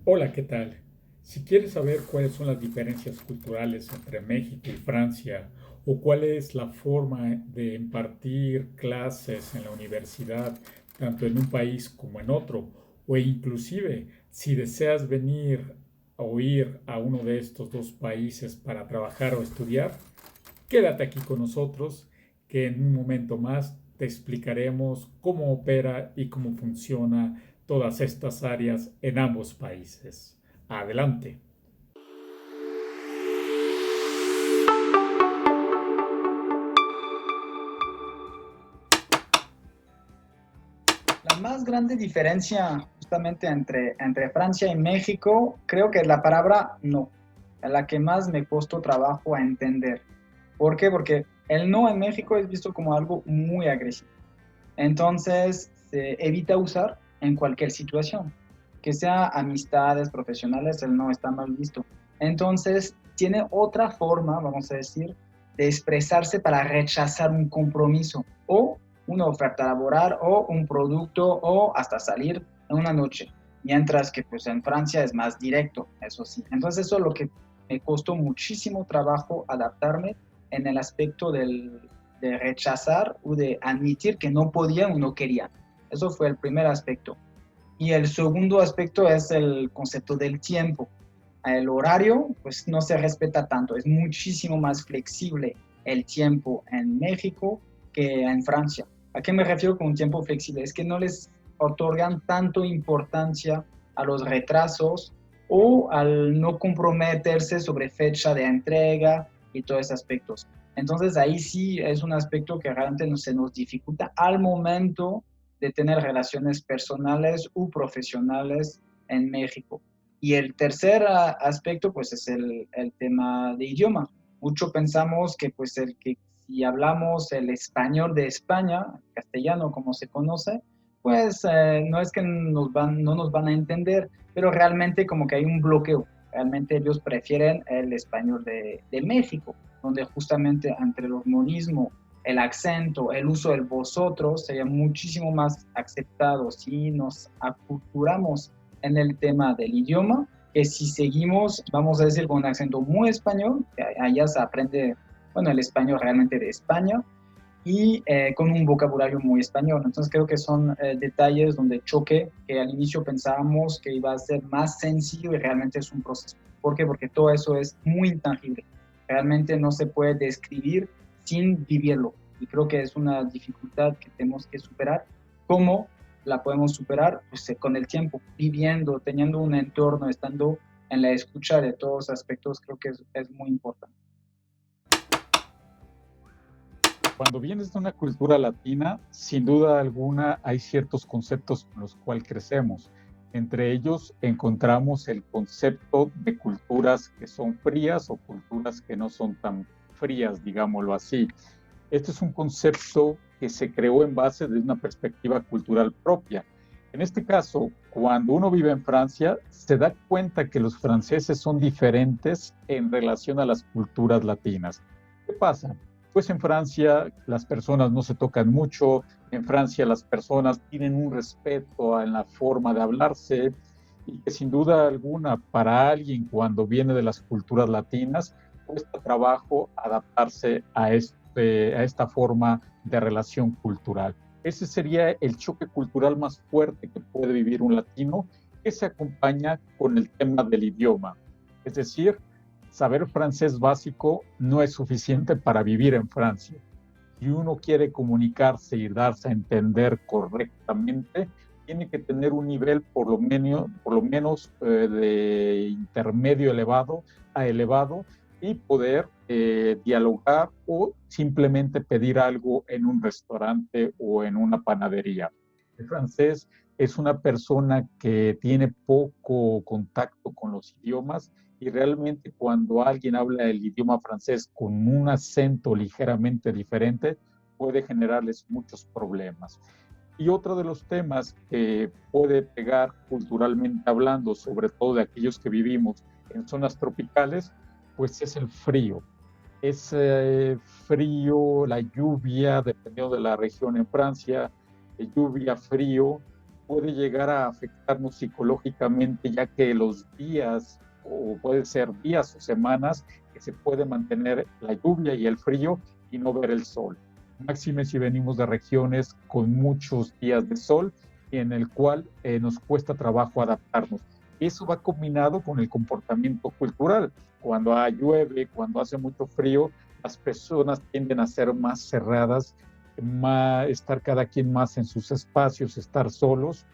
Hola, ¿qué tal? Si quieres saber cuáles son las diferencias culturales entre México y Francia, o cuál es la forma de impartir clases en la universidad, tanto en un país como en otro, o inclusive si deseas venir o ir a uno de estos dos países para trabajar o estudiar, quédate aquí con nosotros, que en un momento más te explicaremos cómo opera y cómo funciona todas estas áreas en ambos países. Adelante. La más grande diferencia justamente entre Francia y México, creo que es la palabra no, a la que más me costó trabajo a entender. ¿Por qué? Porque el no en México es visto como algo muy agresivo. Entonces, se evita usar en cualquier situación. Que sea amistades profesionales, el no está mal visto. Entonces, tiene otra forma, vamos a decir, de expresarse para rechazar un compromiso o una oferta laboral o un producto o hasta salir en una noche. Mientras que pues en Francia es más directo, eso sí. Entonces, eso es lo que me costó muchísimo trabajo adaptarme en el aspecto de rechazar o de admitir que no podían o no querían. Eso fue el primer aspecto. Y el segundo aspecto es el concepto del tiempo. El horario, pues no se respeta tanto, es muchísimo más flexible el tiempo en México que en Francia. ¿A qué me refiero con un tiempo flexible? Es que no les otorgan tanto importancia a los retrasos o al no comprometerse sobre fecha de entrega y todos esos aspectos. Entonces ahí sí es un aspecto que realmente se nos dificulta al momento de tener relaciones personales u profesionales en México. Y el tercer aspecto, pues, es el tema de idioma. Mucho pensamos que, pues, que si hablamos el español de España, castellano como se conoce, pues no es que no nos van a entender, pero realmente como que hay un bloqueo. Realmente ellos prefieren el español de México, donde justamente entre los modismos, el acento, el uso del vosotros sería muchísimo más aceptado si nos aculturamos en el tema del idioma, que si seguimos, vamos a decir, con un acento muy español, que allá se aprende, bueno, el español realmente de España, y con un vocabulario muy español. Entonces creo que son detalles donde choque, que al inicio pensábamos que iba a ser más sencillo y realmente es un proceso. ¿Por qué? Porque todo eso es muy intangible. Realmente no se puede describir sin vivirlo. Y creo que es una dificultad que tenemos que superar. ¿Cómo la podemos superar? Pues con el tiempo, viviendo, teniendo un entorno, estando en la escucha de todos los aspectos, creo que es muy importante. Cuando vienes de una cultura latina, sin duda alguna hay ciertos conceptos con los cuales crecemos. Entre ellos encontramos el concepto de culturas que son frías o culturas que no son tan frías, digámoslo así. Este es un concepto que se creó en base de una perspectiva cultural propia. En este caso, cuando uno vive en Francia, se da cuenta que los franceses son diferentes en relación a las culturas latinas. ¿Qué pasa? Pues en Francia las personas no se tocan mucho, en Francia las personas tienen un respeto en la forma de hablarse y que sin duda alguna para alguien cuando viene de las culturas latinas cuesta trabajo adaptarse a esta forma de relación cultural. Ese sería el choque cultural más fuerte que puede vivir un latino, que se acompaña con el tema del idioma. Es decir, saber francés básico no es suficiente para vivir en Francia. Si uno quiere comunicarse y darse a entender correctamente, tiene que tener un nivel por lo menos de intermedio elevado a elevado y poder dialogar o simplemente pedir algo en un restaurante o en una panadería. El francés es una persona que tiene poco contacto con los idiomas y realmente cuando alguien habla el idioma francés con un acento ligeramente diferente puede generarles muchos problemas. Y otro de los temas que puede pegar culturalmente hablando, sobre todo de aquellos que vivimos en zonas tropicales, pues es el frío. Ese frío, la lluvia, dependiendo de la región en Francia, lluvia, frío, puede llegar a afectarnos psicológicamente, ya que los días, o puede ser días o semanas, que se puede mantener la lluvia y el frío y no ver el sol. Máxime si venimos de regiones con muchos días de sol y en el cual nos cuesta trabajo adaptarnos. Eso va combinado con el comportamiento cultural. Cuando llueve, cuando hace mucho frío, las personas tienden a ser más cerradas, estar cada quien más en sus espacios, estar solos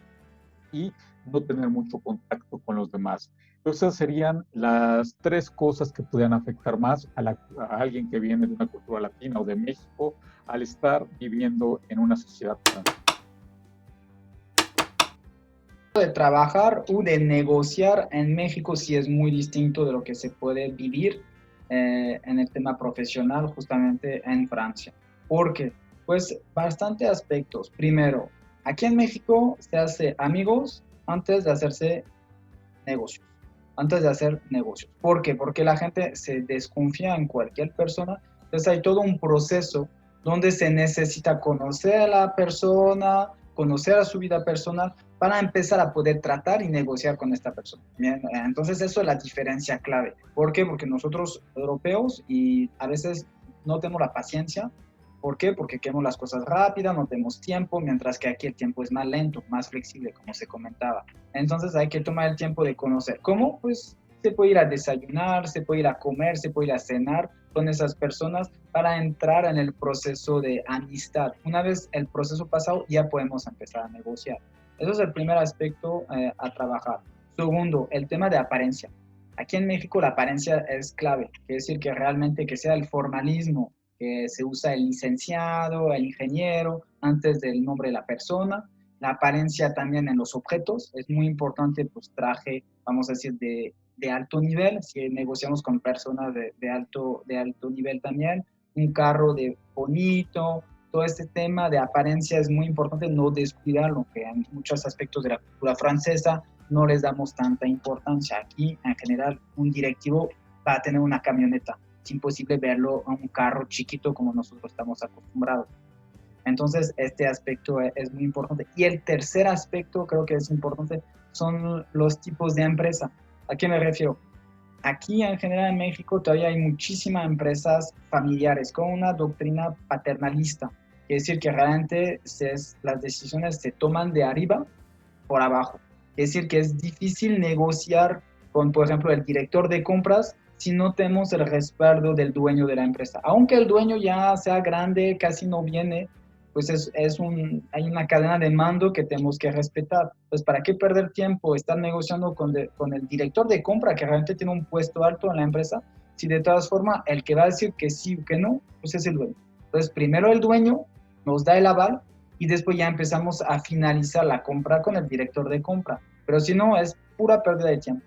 y no tener mucho contacto con los demás. Esas serían las tres cosas que podrían afectar más a alguien que viene de una cultura latina o de México al estar viviendo en una sociedad francesa. De trabajar o de negociar en México sí es muy distinto de lo que se puede vivir en el tema profesional justamente en Francia. ¿Por qué? Pues bastante aspectos. Primero, aquí en México se hace amigos antes de hacerse negocios. Antes de hacer negocios. ¿Por qué? Porque la gente se desconfía en cualquier persona. Entonces hay todo un proceso donde se necesita conocer a la persona, conocer a su vida personal para empezar a poder tratar y negociar con esta persona. Bien, entonces eso es la diferencia clave. ¿Por qué? Porque nosotros europeos y a veces no tenemos la paciencia. ¿Por qué? Porque queremos las cosas rápidas, no tenemos tiempo, mientras que aquí el tiempo es más lento, más flexible, como se comentaba. Entonces hay que tomar el tiempo de conocer. ¿Cómo? Pues se puede ir a desayunar, se puede ir a comer, se puede ir a cenar con esas personas para entrar en el proceso de amistad. Una vez el proceso pasado, ya podemos empezar a negociar. Eso es el primer aspecto a trabajar. Segundo, el tema de apariencia. Aquí en México la apariencia es clave, quiere decir que realmente que sea el formalismo, que se usa el licenciado, el ingeniero, antes del nombre de la persona. La apariencia también en los objetos, es muy importante, pues traje, vamos a decir, de alto nivel, si negociamos con personas de alto nivel también, un carro de bonito, todo este tema de apariencia es muy importante no descuidarlo, que en muchos aspectos de la cultura francesa no les damos tanta importancia. Aquí, en general, un directivo va a tener una camioneta, es imposible verlo en un carro chiquito como nosotros estamos acostumbrados. Entonces, este aspecto es muy importante. Y el tercer aspecto, creo que es importante, son los tipos de empresa. ¿A qué me refiero? Aquí en general en México todavía hay muchísimas empresas familiares con una doctrina paternalista. Es decir, que realmente las decisiones se toman de arriba por abajo. Es decir, que es difícil negociar con, por ejemplo, el director de compras si no tenemos el respaldo del dueño de la empresa. Aunque el dueño ya sea grande, casi no viene, pues hay una cadena de mando que tenemos que respetar. Pues, ¿para qué perder tiempo estar negociando con el director de compra que realmente tiene un puesto alto en la empresa? Si de todas formas el que va a decir que sí o que no, pues es el dueño. Entonces, primero el dueño nos da el aval y después ya empezamos a finalizar la compra con el director de compra. Pero si no, es pura pérdida de tiempo.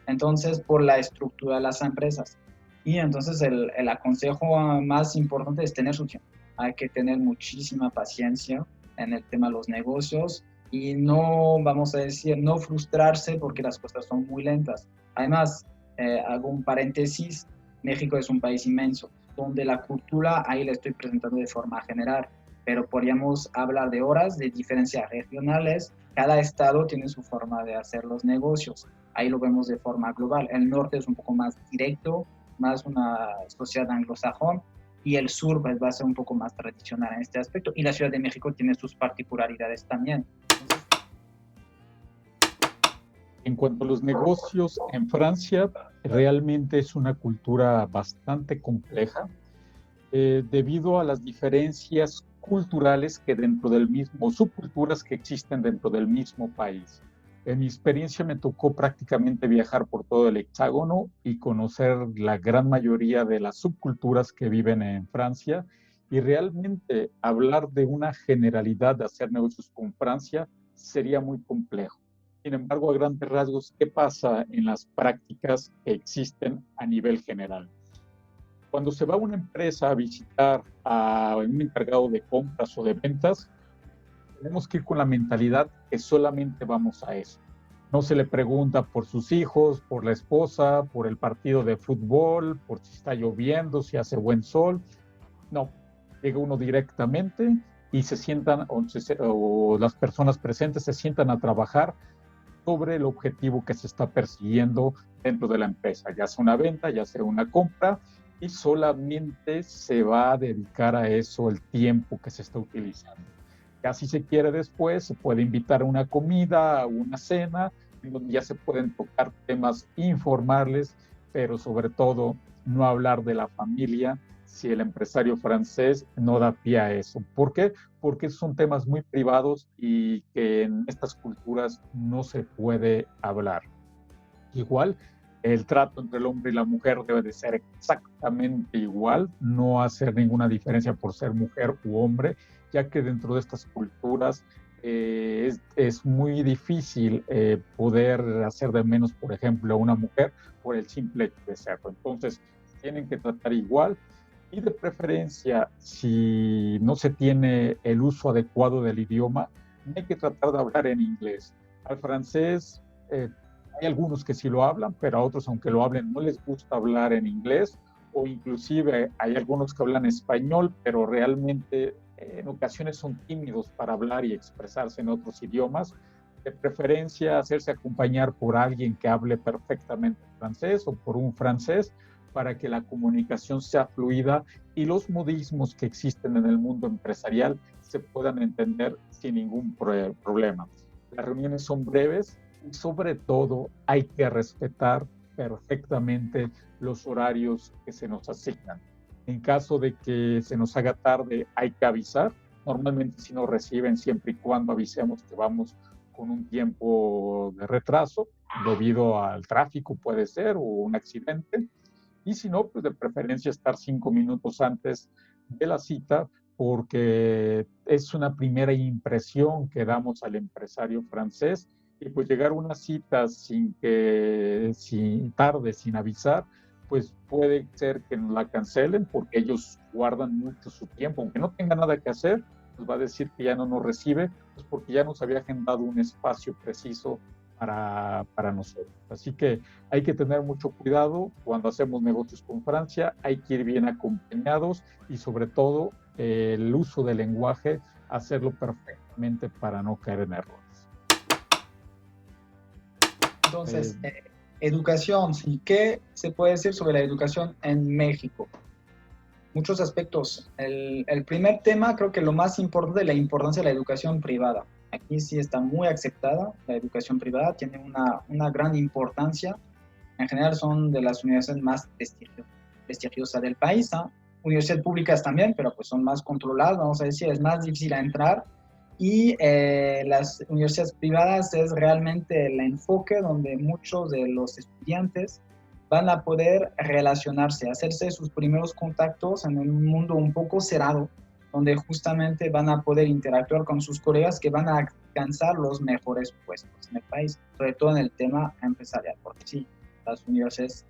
Entonces, por la estructura de las empresas. Y entonces el aconsejo más importante es tener su tiempo. Hay que tener muchísima paciencia en el tema de los negocios y no, vamos a decir, no frustrarse porque las cosas son muy lentas. Además, hago un paréntesis, México es un país inmenso, donde la cultura, ahí la estoy presentando de forma general, pero podríamos hablar de horas, de diferencias regionales, cada estado tiene su forma de hacer los negocios, ahí lo vemos de forma global. El norte es un poco más directo, más una sociedad anglosajón, y el sur pues, va a ser un poco más tradicional en este aspecto, y la Ciudad de México tiene sus particularidades también. En cuanto a los negocios en Francia, realmente es una cultura bastante compleja debido a las diferencias culturales que dentro del mismo, subculturas que existen dentro del mismo país. En mi experiencia me tocó prácticamente viajar por todo el hexágono y conocer la gran mayoría de las subculturas que viven en Francia y realmente hablar de una generalidad de hacer negocios con Francia sería muy complejo. Sin embargo, a grandes rasgos, ¿qué pasa en las prácticas que existen a nivel general? Cuando se va a una empresa a visitar a un encargado de compras o de ventas, tenemos que ir con la mentalidad que solamente vamos a eso. No se le pregunta por sus hijos, por la esposa, por el partido de fútbol, por si está lloviendo, si hace buen sol. No, llega uno directamente y se sientan, o las personas presentes se sientan a trabajar sobre el objetivo que se está persiguiendo dentro de la empresa, ya sea una venta, ya sea una compra, y solamente se va a dedicar a eso el tiempo que se está utilizando. Ya si se quiere después, se puede invitar a una comida, a una cena, en donde ya se pueden tocar temas informales, pero sobre todo no hablar de la familia si el empresario francés no da pie a eso. ¿Por qué? Porque son temas muy privados y que en estas culturas no se puede hablar. Igual, el trato entre el hombre y la mujer debe de ser exactamente igual, no hacer ninguna diferencia por ser mujer u hombre, ya que dentro de estas culturas es muy difícil poder hacer de menos, por ejemplo, a una mujer por el simple hecho de serlo. Entonces, tienen que tratar igual y de preferencia, si no se tiene el uso adecuado del idioma, hay que tratar de hablar en inglés. Al francés hay algunos que sí lo hablan, pero a otros, aunque lo hablen, no les gusta hablar en inglés, o inclusive hay algunos que hablan español, pero realmente en ocasiones son tímidos para hablar y expresarse en otros idiomas. De preferencia, hacerse acompañar por alguien que hable perfectamente francés o por un francés para que la comunicación sea fluida y los modismos que existen en el mundo empresarial se puedan entender sin ningún problema. Las reuniones son breves, y sobre todo hay que respetar perfectamente los horarios que se nos asignan. En caso de que se nos haga tarde, hay que avisar. Normalmente si nos reciben, siempre y cuando avisemos que vamos con un tiempo de retraso, debido al tráfico puede ser, o un accidente. Y si no, pues de preferencia estar 5 minutos antes de la cita, porque es una primera impresión que damos al empresario francés, y pues llegar a una cita sin tarde, sin avisar, pues puede ser que nos la cancelen porque ellos guardan mucho su tiempo, aunque no tenga nada que hacer, pues va a decir que ya no nos recibe, pues porque ya nos había agendado un espacio preciso para nosotros. Así que hay que tener mucho cuidado cuando hacemos negocios con Francia, hay que ir bien acompañados y sobre todo el uso del lenguaje, hacerlo perfectamente para no caer en errores. Entonces, educación, ¿sí? ¿Qué se puede decir sobre la educación en México? Muchos aspectos. El primer tema, creo que lo más importante es la importancia de la educación privada. Aquí sí está muy aceptada la educación privada, tiene una gran importancia. En general son de las universidades más prestigiosas del país, ¿eh? Universidades públicas también, pero pues son más controladas, vamos a decir, es más difícil entrar. Y las universidades privadas es realmente el enfoque donde muchos de los estudiantes van a poder relacionarse, hacerse sus primeros contactos en un mundo un poco cerrado, donde justamente van a poder interactuar con sus colegas que van a alcanzar los mejores puestos en el país, sobre todo en el tema empresarial, porque sí, las universidades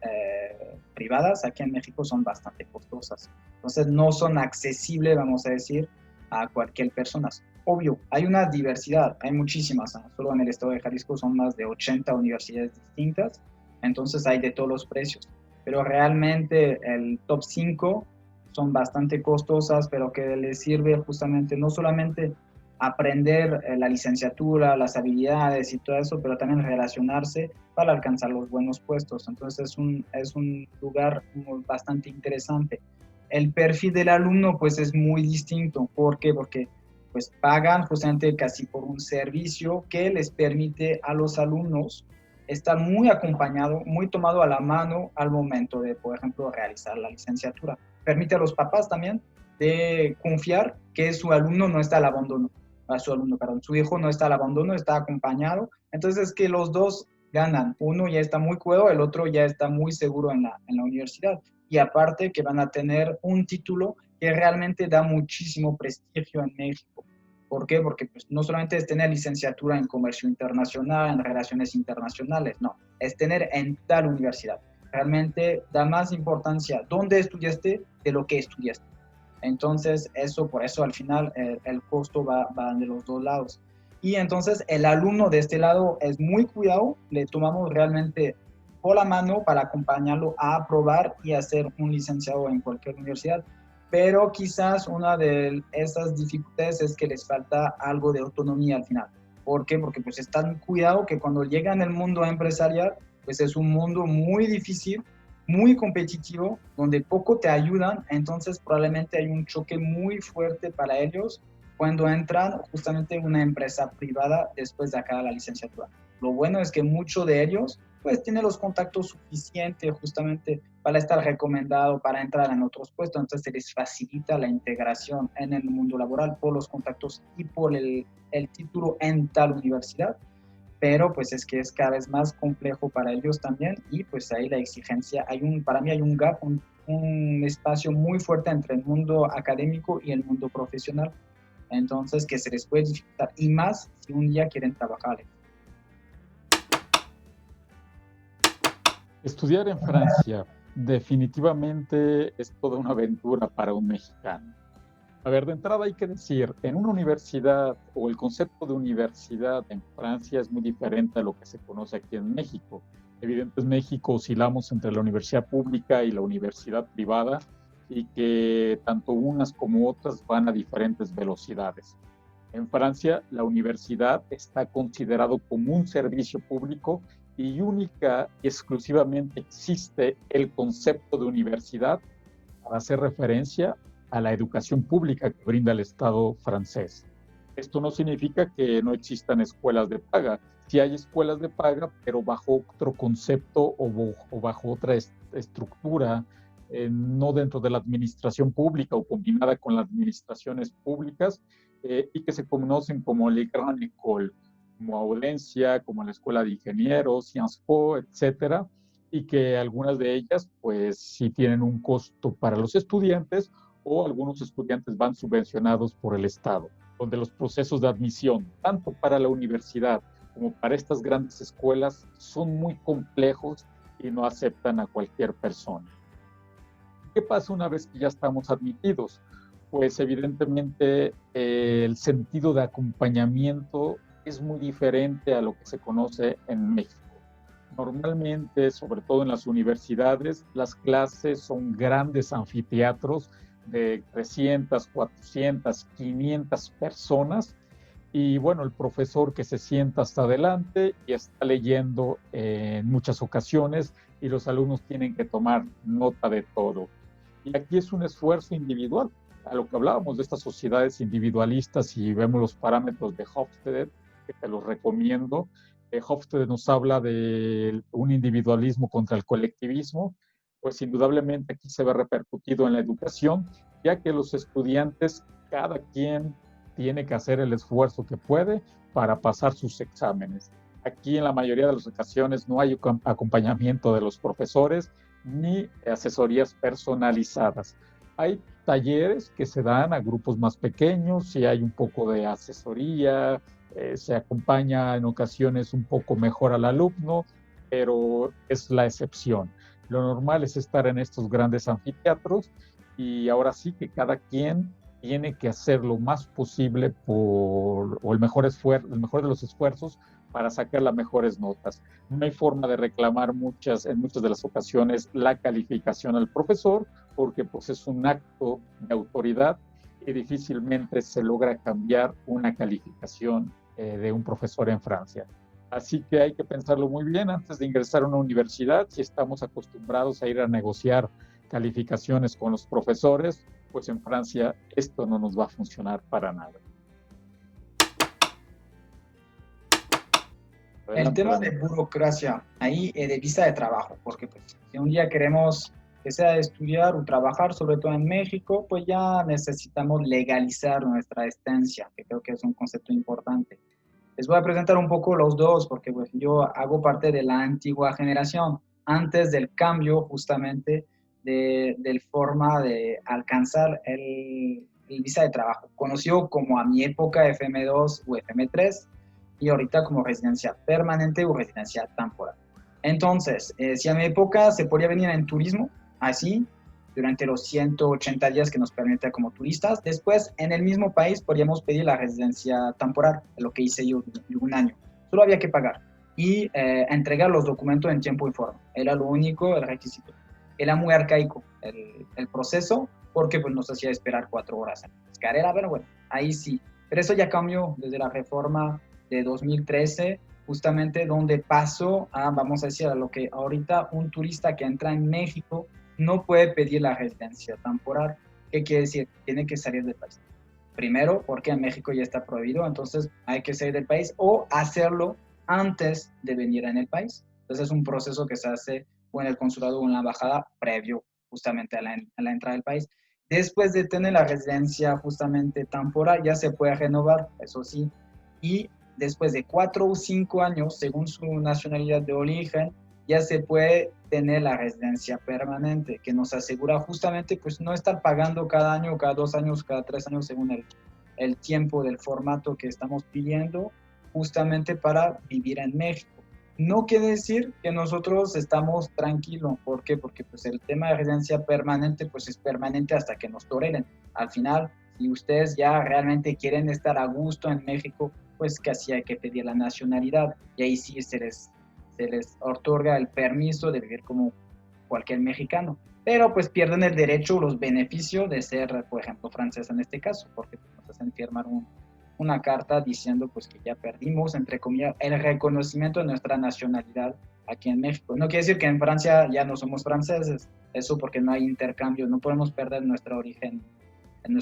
privadas aquí en México son bastante costosas, entonces no son accesibles, vamos a decir, a cualquier persona. Obvio, hay una diversidad, hay muchísimas, ¿no? Solo en el estado de Jalisco son más de 80 universidades distintas, entonces hay de todos los precios, pero realmente el top 5 son bastante costosas, pero que les sirve justamente no solamente aprender la licenciatura, las habilidades y todo eso, pero también relacionarse para alcanzar los buenos puestos. Entonces es un lugar bastante interesante. El perfil del alumno pues es muy distinto. ¿Por qué? Porque pues pagan justamente casi por un servicio que les permite a los alumnos estar muy acompañado, muy tomado a la mano al momento de, por ejemplo, realizar la licenciatura. Permite a los papás también de confiar que su alumno no está al abandono, su hijo no está al abandono, está acompañado. Entonces, que los dos ganan. Uno ya está muy cuerdo, el otro ya está muy seguro en la universidad. Y aparte que van a tener un título que realmente da muchísimo prestigio en México. ¿Por qué? Porque pues, no solamente es tener licenciatura en comercio internacional, en relaciones internacionales, no, es tener en tal universidad. Realmente da más importancia dónde estudiaste de lo que estudiaste. Entonces, por eso al final el costo va de los dos lados. Y entonces el alumno de este lado es muy cuidado, le tomamos realmente por la mano para acompañarlo a aprobar y a ser un licenciado en cualquier universidad. pero quizás una de esas dificultades es que les falta algo de autonomía al final. ¿Por qué? Porque pues están cuidado que cuando llegan al mundo empresarial, pues es un mundo muy difícil, muy competitivo, donde poco te ayudan, entonces probablemente hay un choque muy fuerte para ellos cuando entran justamente en una empresa privada después de acabar la licenciatura. Lo bueno es que muchos de ellos pues tiene los contactos suficientes justamente para estar recomendado, para entrar en otros puestos, entonces se les facilita la integración en el mundo laboral por los contactos y por el título en tal universidad, pero pues es que es cada vez más complejo para ellos también y pues ahí la exigencia, para mí hay un gap, un espacio muy fuerte entre el mundo académico y el mundo profesional, entonces que se les puede dificultar y más si un día quieren trabajar. Estudiar en Francia definitivamente es toda una aventura para un mexicano. A ver, de entrada hay que decir, en una universidad o el concepto de universidad en Francia es muy diferente a lo que se conoce aquí en México. Evidentemente en México oscilamos entre la universidad pública y la universidad privada y que tanto unas como otras van a diferentes velocidades. En Francia, la universidad está considerado como un servicio público y única y exclusivamente existe el concepto de universidad para hacer referencia a la educación pública que brinda el Estado francés. Esto no significa que no existan escuelas de paga. Sí hay escuelas de paga, pero bajo otro concepto o bajo otra estructura, no dentro de la administración pública o combinada con las administraciones públicas, y que se conocen como Les Grandes Écoles, como Audencia, como la Escuela de Ingenieros, Sciences Po, etcétera, y que algunas de ellas, pues, sí tienen un costo para los estudiantes o algunos estudiantes van subvencionados por el Estado, donde los procesos de admisión, tanto para la universidad como para estas grandes escuelas, son muy complejos y no aceptan a cualquier persona. ¿Qué pasa una vez que ya estamos admitidos? Pues evidentemente el sentido de acompañamiento es muy diferente a lo que se conoce en México. Normalmente, sobre todo en las universidades, las clases son grandes anfiteatros de 300, 400, 500 personas y bueno, el profesor que se sienta hasta adelante y está leyendo en muchas ocasiones y los alumnos tienen que tomar nota de todo. Y aquí es un esfuerzo individual, a lo que hablábamos de estas sociedades individualistas y vemos los parámetros de Hofstede, que te los recomiendo. Hofstede nos habla de un individualismo contra el colectivismo, pues indudablemente aquí se ve repercutido en la educación, ya que los estudiantes, cada quien tiene que hacer el esfuerzo que puede para pasar sus exámenes. Aquí en la mayoría de las ocasiones no hay acompañamiento de los profesores ni asesorías personalizadas. Hay talleres que se dan a grupos más pequeños y hay un poco de asesoría, se acompaña en ocasiones un poco mejor al alumno, pero es la excepción. Lo normal es estar en estos grandes anfiteatros y ahora sí que cada quien tiene que hacer lo más posible o el mejor de los esfuerzos para sacar las mejores notas. No hay forma de reclamar en muchas de las ocasiones la calificación al profesor, porque pues es un acto de autoridad y difícilmente se logra cambiar una calificación de un profesor en Francia. Así que hay que pensarlo muy bien antes de ingresar a una universidad. Si estamos acostumbrados a ir a negociar calificaciones con los profesores, pues en Francia esto no nos va a funcionar para nada. El tema de burocracia, ahí de visa de trabajo, porque pues, si un día queremos que sea estudiar o trabajar, sobre todo en México, pues ya necesitamos legalizar nuestra estancia, que creo que es un concepto importante. Les voy a presentar un poco los dos, porque pues, yo hago parte de la antigua generación, antes del cambio justamente del forma de alcanzar el visa de trabajo, conocido como a mi época FM2 o FM3, y ahorita como residencia permanente o residencia temporal. Entonces, si a mi época se podía venir en turismo, así, durante los 180 días que nos permite como turistas. Después, en el mismo país, podíamos pedir la residencia temporal, lo que hice yo un año. Solo había que pagar y entregar los documentos en tiempo y forma. Era lo único, el requisito. Era muy arcaico el proceso, porque pues nos hacía esperar 4 horas en la escalera, pero bueno, ahí sí. Pero eso ya cambió desde la reforma de 2013, justamente donde pasó a, vamos a decir, a lo que ahorita un turista que entra en México no puede pedir la residencia temporal. ¿Qué quiere decir? Tiene que salir del país. Primero, porque en México ya está prohibido, entonces hay que salir del país o hacerlo antes de venir en el país. Entonces es un proceso que se hace o en el consulado o en la embajada previo justamente a la entrada del país. Después de tener la residencia justamente temporal, ya se puede renovar, eso sí, y después de 4 o 5 años, según su nacionalidad de origen, ya se puede tener la residencia permanente, que nos asegura justamente pues no estar pagando cada año, cada 2 años, cada 3 años, según el tiempo del formato que estamos pidiendo, justamente para vivir en México. No quiere decir que nosotros estamos tranquilos. ¿Por qué? Porque pues el tema de residencia permanente pues es permanente hasta que nos toleren. Al final, si ustedes ya realmente quieren estar a gusto en México, pues casi hay que pedir la nacionalidad y ahí sí se les otorga el permiso de vivir como cualquier mexicano. Pero pues pierden el derecho o los beneficios de ser, por ejemplo, francés en este caso, porque nos hacen firmar una carta diciendo pues que ya perdimos, entre comillas, el reconocimiento de nuestra nacionalidad aquí en México. No quiere decir que en Francia ya no somos franceses, eso porque no hay intercambio, no podemos perder nuestro origen, en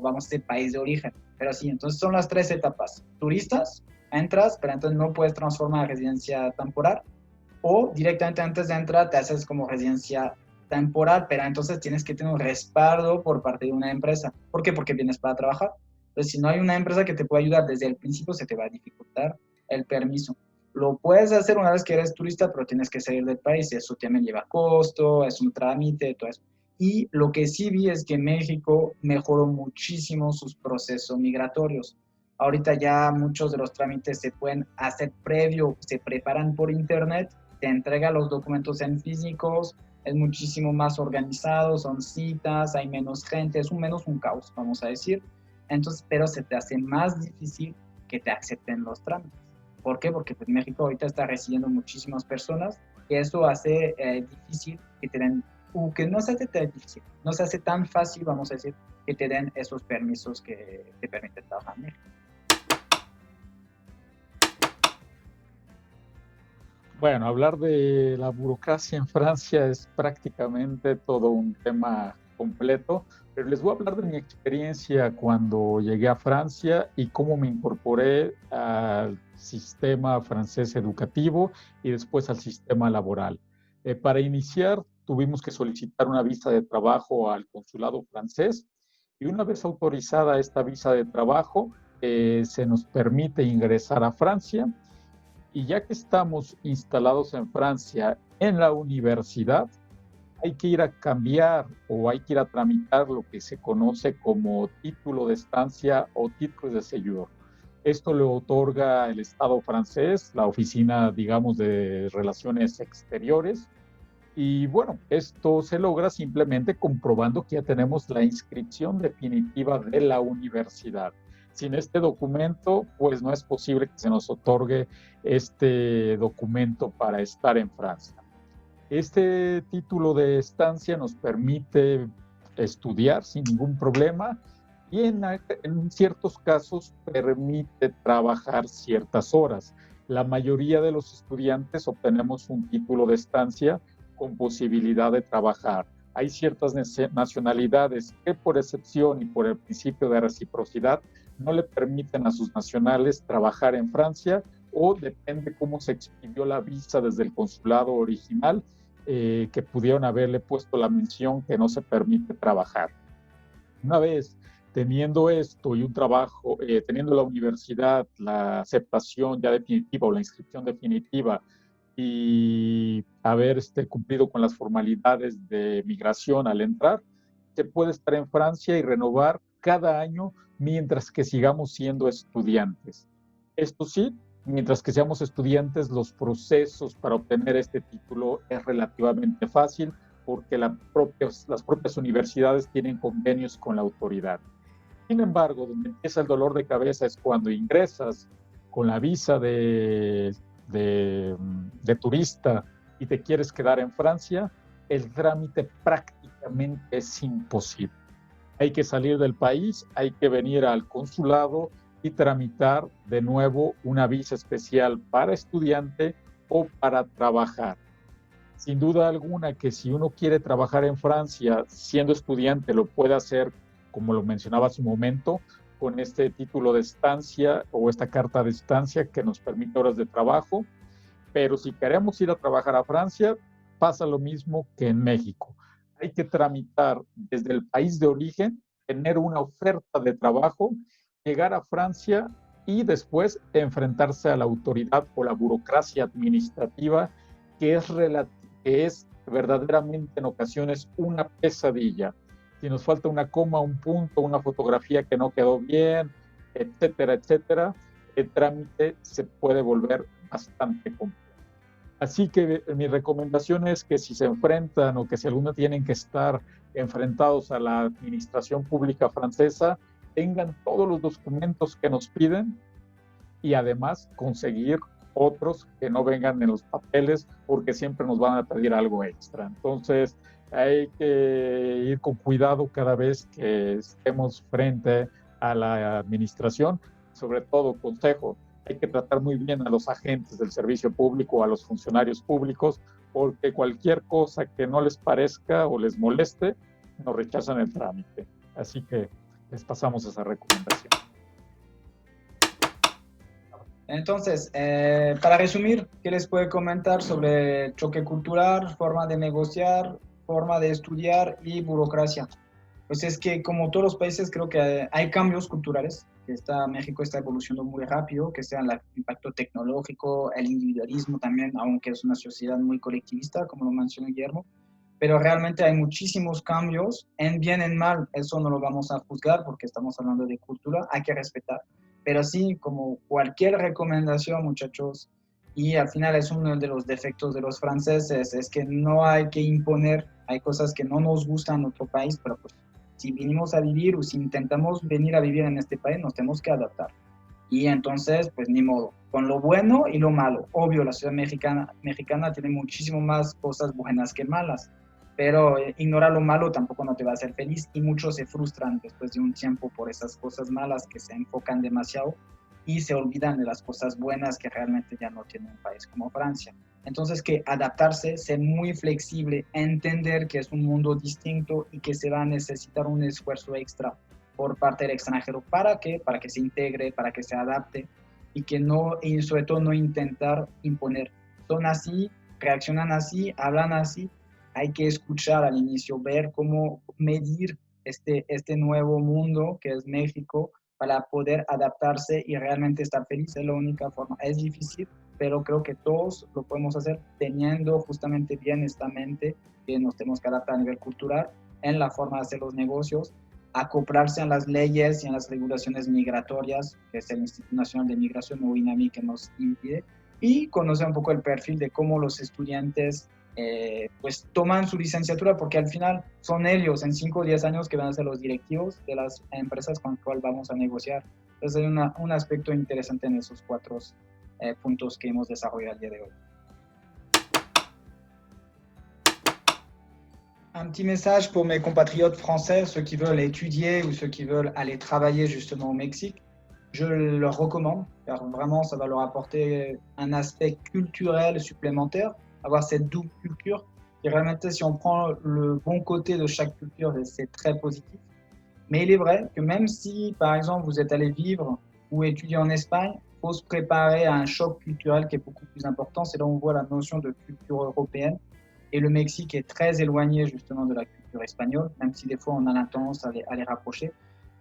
vamos a decir, país de origen. Pero sí, entonces son las 3 etapas. Turistas, entras, pero entonces no puedes transformar a residencia temporal, o directamente antes de entrar te haces como residencia temporal, pero entonces tienes que tener un respaldo por parte de una empresa. ¿Por qué? Porque vienes para trabajar. Entonces, si no hay una empresa que te pueda ayudar desde el principio, se te va a dificultar el permiso. Lo puedes hacer una vez que eres turista, pero tienes que salir del país. Eso también lleva costo, es un trámite, todo eso. Y lo que sí vi es que México mejoró muchísimo sus procesos migratorios. Ahorita ya muchos de los trámites se pueden hacer previo, se preparan por internet, te entrega los documentos en físicos, es muchísimo más organizado, son citas, hay menos gente, es menos un caos, vamos a decir. Entonces, pero se te hace más difícil que te acepten los trámites. ¿Por qué? Porque pues, México ahorita está recibiendo muchísimas personas y eso hace difícil que te den, que no se hace tan difícil, no se hace tan fácil, vamos a decir, que te den esos permisos que te permiten trabajar en México. Bueno, hablar de la burocracia en Francia es prácticamente todo un tema completo, pero les voy a hablar de mi experiencia cuando llegué a Francia y cómo me incorporé al sistema francés educativo y después al sistema laboral. Para iniciar, tuvimos que solicitar una visa de trabajo al consulado francés y una vez autorizada esta visa de trabajo, se nos permite ingresar a Francia. Y ya que estamos instalados en Francia, en la universidad, hay que ir a cambiar o hay que ir a tramitar lo que se conoce como título de estancia o título de séjour. Esto le otorga el Estado francés, la oficina, digamos, de Relaciones Exteriores. Y bueno, esto se logra simplemente comprobando que ya tenemos la inscripción definitiva de la universidad. Sin este documento, pues no es posible que se nos otorgue este documento para estar en Francia. Este título de estancia nos permite estudiar sin ningún problema y en ciertos casos permite trabajar ciertas horas. La mayoría de los estudiantes obtenemos un título de estancia con posibilidad de trabajar. Hay ciertas nacionalidades que por excepción y por el principio de reciprocidad no le permiten a sus nacionales trabajar en Francia o depende cómo se expidió la visa desde el consulado original, que pudieron haberle puesto la mención que no se permite trabajar. Una vez teniendo esto y un trabajo, teniendo la universidad, la aceptación ya definitiva o la inscripción definitiva y haber cumplido con las formalidades de migración al entrar, se puede estar en Francia y renovar cada año mientras que sigamos siendo estudiantes. Esto sí, mientras que seamos estudiantes, los procesos para obtener este título es relativamente fácil porque las propias universidades tienen convenios con la autoridad. Sin embargo, donde empieza el dolor de cabeza es cuando ingresas con la visa de turista y te quieres quedar en Francia, el trámite práctico Obviamente es imposible. Hay que salir del país, hay que venir al consulado y tramitar de nuevo una visa especial para estudiante o para trabajar. Sin duda alguna que si uno quiere trabajar en Francia siendo estudiante, lo puede hacer, como lo mencionaba hace un momento, con este título de estancia o esta carta de estancia que nos permite horas de trabajo. Pero si queremos ir a trabajar a Francia, pasa lo mismo que en México. Hay que tramitar desde el país de origen, tener una oferta de trabajo, llegar a Francia y después enfrentarse a la autoridad o la burocracia administrativa que es verdaderamente en ocasiones una pesadilla. Si nos falta una coma, un punto, una fotografía que no quedó bien, etcétera, etcétera, el trámite se puede volver bastante complejo. Así que mi recomendación es que si se enfrentan o que si algunos tienen que estar enfrentados a la administración pública francesa, tengan todos los documentos que nos piden y además conseguir otros que no vengan en los papeles porque siempre nos van a pedir algo extra. Entonces hay que ir con cuidado cada vez que estemos frente a la administración, sobre todo consejo. Hay que tratar muy bien a los agentes del servicio público, a los funcionarios públicos, porque cualquier cosa que no les parezca o les moleste, nos rechazan el trámite. Así que les pasamos esa recomendación. Entonces, para resumir, ¿qué les puedo comentar sobre choque cultural, forma de negociar, forma de estudiar y burocracia? Pues es que como todos los países creo que hay cambios culturales, que México está evolucionando muy rápido, que sea el impacto tecnológico, el individualismo también, aunque es una sociedad muy colectivista, como lo mencionó Guillermo, pero realmente hay muchísimos cambios, en bien, en mal, eso no lo vamos a juzgar porque estamos hablando de cultura, hay que respetar, pero sí, como cualquier recomendación, muchachos, y al final es uno de los defectos de los franceses, es que no hay que imponer, hay cosas que no nos gustan en otro país, pero pues si vinimos a vivir o si intentamos venir a vivir en este país, nos tenemos que adaptar. Y entonces, pues ni modo, con lo bueno y lo malo. Obvio, la ciudad mexicana tiene muchísimo más cosas buenas que malas, pero ignorar lo malo tampoco no te va a hacer feliz y muchos se frustran después de un tiempo por esas cosas malas que se enfocan demasiado y se olvidan de las cosas buenas que realmente ya no tiene un país como Francia. Entonces, que adaptarse, ser muy flexible, entender que es un mundo distinto y que se va a necesitar un esfuerzo extra por parte del extranjero. ¿Para qué? Para que se integre, para que se adapte y que no, y sobre todo no intentar imponer. Son así, reaccionan así, hablan así. Hay que escuchar al inicio, ver cómo medir este nuevo mundo que es México para poder adaptarse y realmente estar feliz. Es la única forma. Es difícil, pero creo que todos lo podemos hacer teniendo justamente bien esta mente que nos tenemos que adaptar a nivel cultural en la forma de hacer los negocios, acoplarse a las leyes y a las regulaciones migratorias, que es el Instituto Nacional de Migración o INAMI que nos impide, y conocer un poco el perfil de cómo los estudiantes pues toman su licenciatura, porque al final son ellos en 5 o 10 años que van a ser los directivos de las empresas con las cuales vamos a negociar. Entonces hay un aspecto interesante en esos 4 puntos que hemos desarrollado el día de hoy. Un petit message pour mes compatriotes français, ceux qui veulent étudier ou ceux qui veulent aller travailler justement au Mexique. Je leur recommande, car vraiment ça va leur apporter un aspect culturel supplémentaire, avoir cette double culture. Et vraiment, si on prend le bon côté de chaque culture, c'est très positif. Mais il est vrai que même si, par exemple, vous êtes allé vivre ou étudier en Espagne, il faut se préparer à un choc culturel qui est beaucoup plus important. C'est là où on voit la notion de culture européenne. Et le Mexique est très éloigné justement de la culture espagnole, même si des fois on a la tendance à les rapprocher.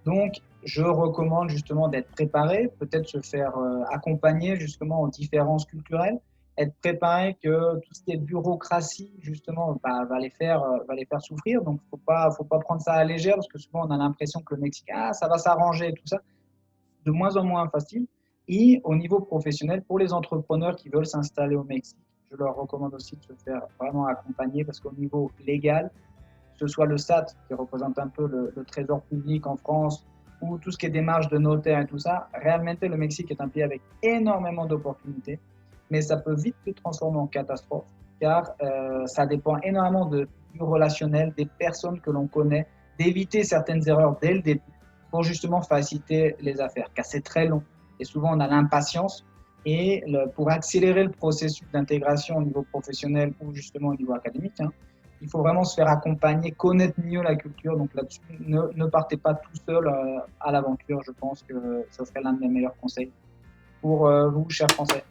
Donc, je recommande justement d'être préparé, peut-être se faire accompagner justement aux différences culturelles, être préparé que tout ce qui est bureaucratie justement va les faire souffrir. Donc, faut pas prendre ça à la légère parce que souvent on a l'impression que le Mexique, ça va s'arranger, tout ça. De moins en moins facile. Et au niveau professionnel, pour les entrepreneurs qui veulent s'installer au Mexique, je leur recommande aussi de se faire vraiment accompagner parce qu'au niveau légal, que ce soit le SAT, qui représente un peu le trésor public en France, ou tout ce qui est démarche de notaire et tout ça, réellement, le Mexique est un pays avec énormément d'opportunités, mais ça peut vite se transformer en catastrophe, car ça dépend énormément de du relationnel, des personnes que l'on connaît, d'éviter certaines erreurs dès le début pour justement faciliter les affaires, car c'est très long. Et souvent, on a l'impatience. Et pour accélérer le processus d'intégration au niveau professionnel ou justement au niveau académique, hein, il faut vraiment se faire accompagner, connaître mieux la culture. Donc là-dessus, ne partez pas tout seul à l'aventure. Je pense que ça serait l'un de mes meilleurs conseils pour vous, chers Français.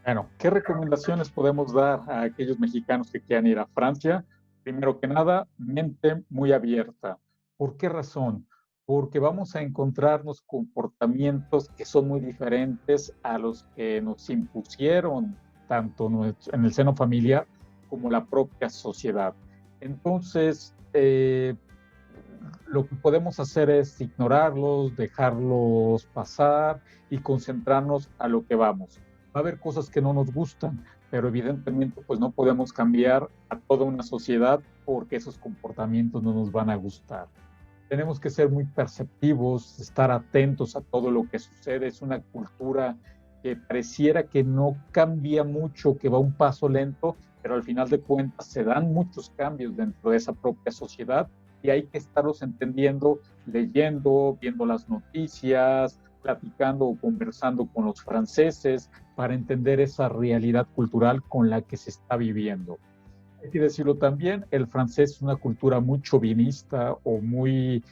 Bueno, ¿qué recomendaciones podemos dar a aquellos mexicanos que quieran ir a Francia? Primero que nada, mente muy abierta. ¿Por qué razón? Porque vamos a encontrarnos comportamientos que son muy diferentes a los que nos impusieron tanto en el seno familiar como la propia sociedad. Entonces, lo que podemos hacer es ignorarlos, dejarlos pasar y concentrarnos a lo que vamos. Va a haber cosas que no nos gustan, pero evidentemente pues no podemos cambiar a toda una sociedad porque esos comportamientos no nos van a gustar. Tenemos que ser muy perceptivos, estar atentos a todo lo que sucede. Es una cultura que pareciera que no cambia mucho, que va un paso lento, pero al final de cuentas se dan muchos cambios dentro de esa propia sociedad y hay que estarlos entendiendo, leyendo, viendo las noticias, platicando o conversando con los franceses para entender esa realidad cultural con la que se está viviendo. Hay que decirlo también, el francés es una cultura muy chauvinista o muy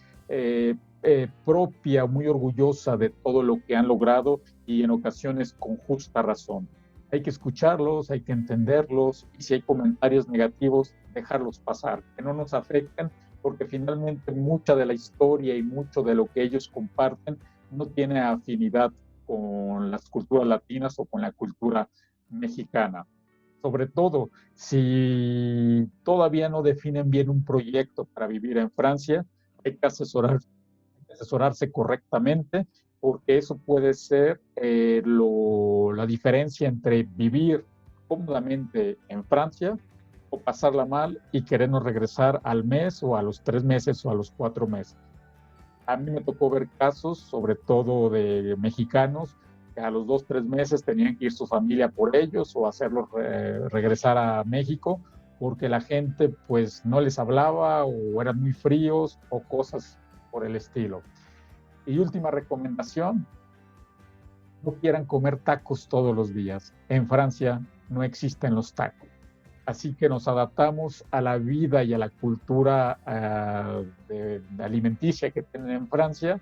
propia, muy orgullosa de todo lo que han logrado y en ocasiones con justa razón. Hay que escucharlos, hay que entenderlos y si hay comentarios negativos, dejarlos pasar, que no nos afecten, porque finalmente mucha de la historia y mucho de lo que ellos comparten no tiene afinidad con las culturas latinas o con la cultura mexicana. Sobre todo, si todavía no definen bien un proyecto para vivir en Francia, hay que asesorarse correctamente, porque eso puede ser la diferencia entre vivir cómodamente en Francia o pasarla mal y querernos regresar al mes o a los 3 meses o a los 4 meses. A mí me tocó ver casos, sobre todo de mexicanos, que a los 2, 3 meses tenían que ir su familia por ellos o hacerlos regresar a México porque la gente pues no les hablaba o eran muy fríos o cosas por el estilo. Y última recomendación, no quieran comer tacos todos los días. En Francia no existen los tacos. Así que nos adaptamos a la vida y a la cultura de alimenticia que tienen en Francia,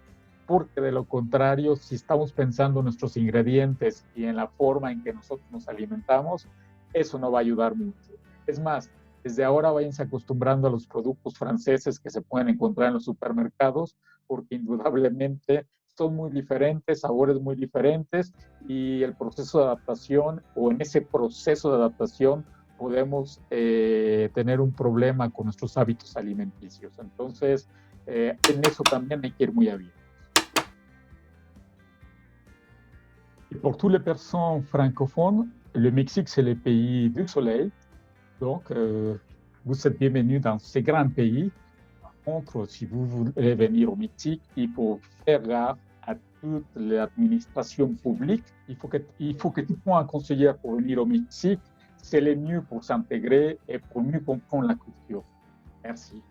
porque de lo contrario, si estamos pensando en nuestros ingredientes y en la forma en que nosotros nos alimentamos, eso no va a ayudar mucho. Es más, desde ahora váyanse acostumbrando a los productos franceses que se pueden encontrar en los supermercados, porque indudablemente son muy diferentes, sabores muy diferentes, y el proceso de adaptación o en ese proceso de adaptación podemos tener un problema con nuestros hábitos alimenticios. Entonces, en eso también hay que ir muy abiertos. Et pour toutes les personnes francophones, le Mexique, c'est le pays du soleil. Donc, vous êtes bienvenus dans ce grand pays. Par contre, si vous voulez venir au Mexique, il faut faire gaffe à toute l'administration publique. Il faut que tu prends un conseiller pour venir au Mexique. C'est le mieux pour s'intégrer et pour mieux comprendre la culture. Merci.